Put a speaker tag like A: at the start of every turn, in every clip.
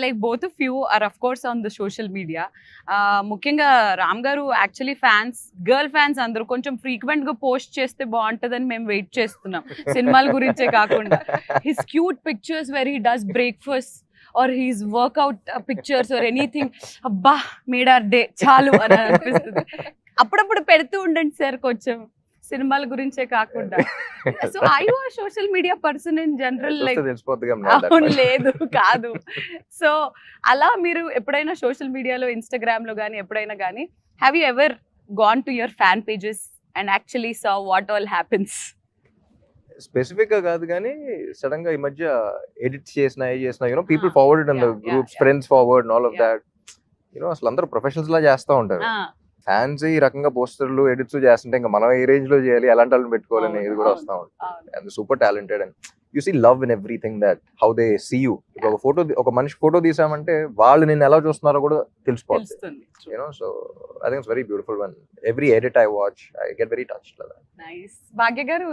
A: Like both of you are of course on the social media. ముఖ్యంగా రామ్ గారు actually girl fans అందరూ కొంచెం frequent గా పోస్ట్ చేస్తే బాగుంటుందని మేము వెయిట్ చేస్తున్నాం, సినిమాల గురించే కాకుండా. His cute pictures where he does breakfast or his workout pictures or anything, అబ్బా మేడ్ ఆర్ డే చాలు అని అనిపిస్తుంది. అప్పుడప్పుడు పెడుతూ ఉండండి సార్ కొంచెం, సినిమాల గురించే కాకుండా. So I you are social media person in general, like అవును లేదు కాదు. సో అలా మీరు ఎప్పుడైనా సోషల్ మీడియాలో ఇన్స్టాగ్రామ్ లో కానీ ఎప్పుడైనా కానీ have you ever gone to your fan pages and actually saw what all happens?
B: Specific గా కాదు కానీ సడన్ గా ఈ మధ్య ఎడిట్ చేసిన you know people forward in the groups, friends forward and all of that. You know అసలు అందరూ ప్రొఫెషనల్స్ లా చేస్తూ ఉంటారు. ఫ్యాన్స్ ఈ రకంగా పోస్టర్లు ఎడిట్స్ చేస్తుంటే ఇంకా మనం ఏ రేంజ్ లో చేయాలి, ఎలాంటి వాళ్ళని పెట్టుకోవాలని ఇది కూడా వస్తా ఉంటుంది. And super talented and you see love in everything that how they see you. ఇప్పుడు ఒక మనిషి ఫోటో తీసామంటే వాళ్ళు నిన్ను ఎలా చూస్తున్నారో కూడా తెలిసిపోతుంది. You know so I think it's very beautiful one. Every edit I watch I get very touched.
A: Nice. Bhagya garu,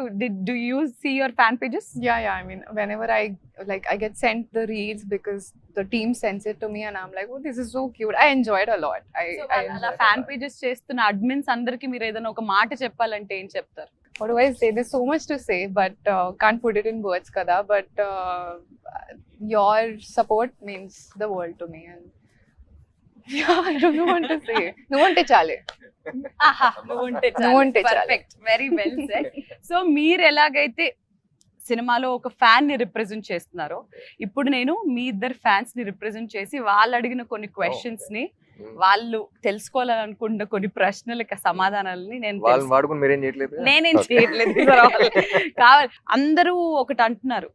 A: do you see your fan pages?
C: Yeah, I mean, whenever I get sent the reels because the team sends it to me and I'm like, oh, this is so cute. I enjoy it a lot. I
A: అలా fan pages చేస్తున్న admins అందరికి మీరు ఏదైనా ఒక మాట చెప్పాలంటే ఏం చెప్తారు?
C: What do I say? There's so much to say, but can't put it in words, kada. But your support means the world to me, and yeah, I don't know what to say. No one te chale.
A: Perfect, very well said. So మీరు ఎలాగైతే సినిమాలో ఒక fan ని represent చేస్తున్నారో, ఇప్పుడు నేను మీ ఇద్దరు fans ని రిప్రజెంట్ చేసి వాళ్ళు అడిగిన కొన్ని క్వశ్చన్స్ ని, వాళ్ళు తెలుసుకోవాలనుకున్న కొన్ని ప్రశ్నలకి సమాధానాలని నేనేం చేయట్లేదు. కావాలి అందరూ ఒకటి అంటున్నారు,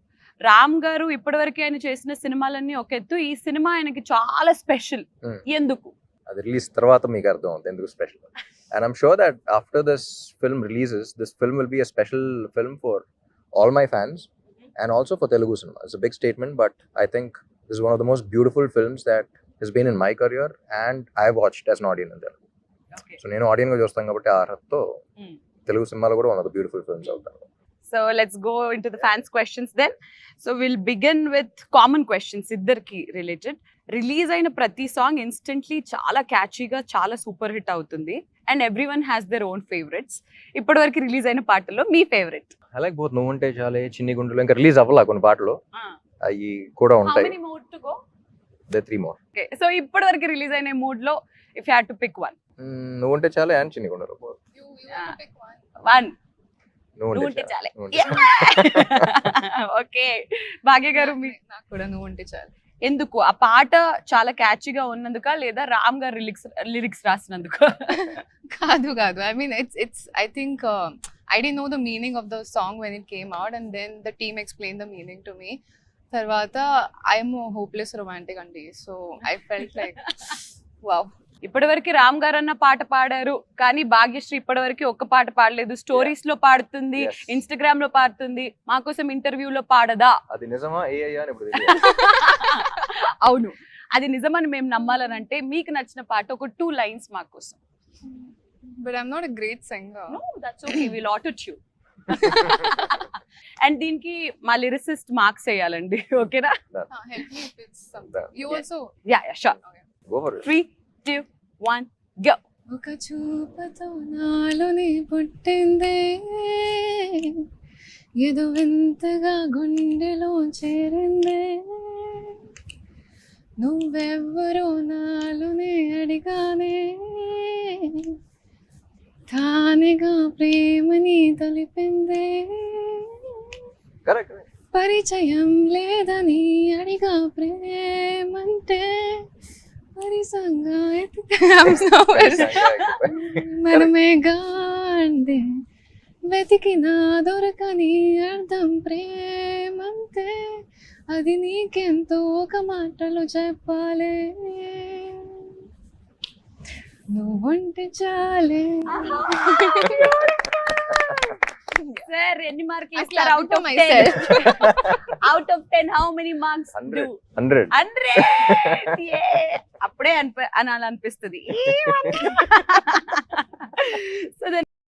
A: రామ్ గారు ఇప్పటివరకు ఆయన చేసిన సినిమాలన్నీ ఒక ఎత్తు, ఈ సినిమా ఆయనకి చాలా స్పెషల్. ఎందుకు?
B: అది రిలీజ్ తర్వాత మీకు అర్థం అవుతుంది ఎందుకు special. And I'm sure that after this film releases, this film will be a special film for all my fans and also for Telugu cinema. It's a big statement, but I think this is one of the most beautiful films that has been in my career and I've watched as an audience in Telugu. Okay. So nenu audience ga chustam kabatti aa arhatho Telugu cinema lo kuda one of the beautiful films avutadu.
A: So let's go into the fans questions then. So we'll begin with common questions iddarki related. Release అయిన ప్రతి song instantly చాలా క్యాచీగా చాలా super hit అవుతుంది and every one has their own favourites. ఇప్పటి వరకు release అయిన పాటల్లో మీ favourite?
B: I like both. నువ్వుంటే చాలే, చిన్ని గుండెలో ఇంకా రిలీజ్ అవ్వాల కొన్ని పాటలు, అవి కూడా ఉంటాయి.
A: How many more to go?
B: There 3 more.
A: Okay, so ఇప్పటి వరకు రిలీజ్ అయిన మూడ్ లో if you had to pick one.
B: నువ్వుంటే చాలే అండ్ చిన్ని గుండెలో.
C: You want to pick one?
A: నువ్వుంటే చాలే. ఓకే భాగ్య గారు,
C: నాకు కూడా నువ్వుంటే చాలే.
A: ఎందుకు? ఆ పాట చాలా క్యాచీగా ఉన్నందుక లేదా రామ్ గారు లిరిక్స్ రాసినందుక?
C: కాదు. I mean, it's I think I didn't know the meaning of the song when it came out, and then the team explained the meaning to me. Tarvata I'm a hopeless romantic andi, so I felt like wow.
A: ఇప్పటివరకు రామ్ గారు అన్న పాట పాడారు కానీ భాగ్యశ్రీ ఇప్పటివరకు ఒక్క పాట పాడలేదు. స్టోరీస్ లో పాడుతుంది, ఇన్స్టాగ్రామ్ లో పాడుతుంది, మా కోసం ఇంటర్వ్యూలో పాడదా?
B: అది నిజమా అని ఇప్పుడు
A: అవును, అది నిజమని మేము నమ్మాలనంటే మీకు నచ్చిన పాట ఒక 2 lines మా కోసం.
C: But I'm not a great singer.
A: No, that's okay. We'll auto-tune. And దీనికి మా లిరిసిస్ట్ మార్క్స్ వేయాలండి, ఓకేనా?
C: Help me if it's something. You also?
A: Yeah, sure.
B: Go for it.
A: 3, 2, 1, go.
C: ఒక చూపుతో నాలోని పుట్టిందే, ఏదో వింతగా గుండెలో చేరిందే, నువ్వెవ్వరో నాలోనే అడిగానే, తానేగా ప్రేమని తెలిపిందే, పరిచయం లేదని అడిగా ప్రేమంటే, మనమేగా అంటే వెతికినా దొరకని అర్థం ప్రేమంతే, అది నీకెంతో ఒక మాటలో చెప్పాలే, నువ్వుంటే చాలే.
A: Sir, ఎన్ని మార్కులు ఇస్తారు out of 10? Out of 10 how many marks?
B: 100.
A: అప్పుడే అనాలనిపిస్తుంది. So the